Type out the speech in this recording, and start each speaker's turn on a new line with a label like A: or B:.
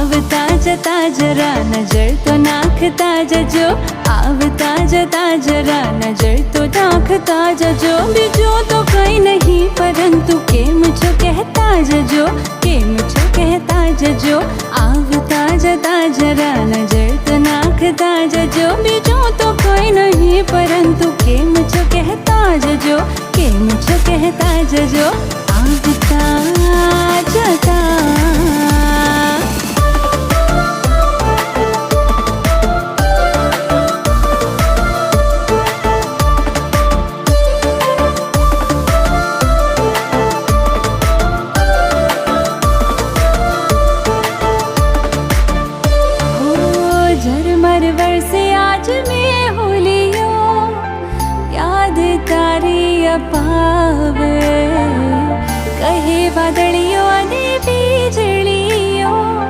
A: आवता जता जरा नजर तो नाखता जजो, आवता जता जरा नजर तो नाखता जजो। बीजो तो कहीं नहीं परंतु के मुझे कहता जजो, के मुझे कहता जजो। आवता जता जरा नजर तो नाखता जजो। बीजो तो कोई नहीं परंतु के मुझे कहता जजो, के मुझे कहता जजो। आवता जता झरमर बरसे आज मैं होलियो, याद तारी अपावे। कहे बादल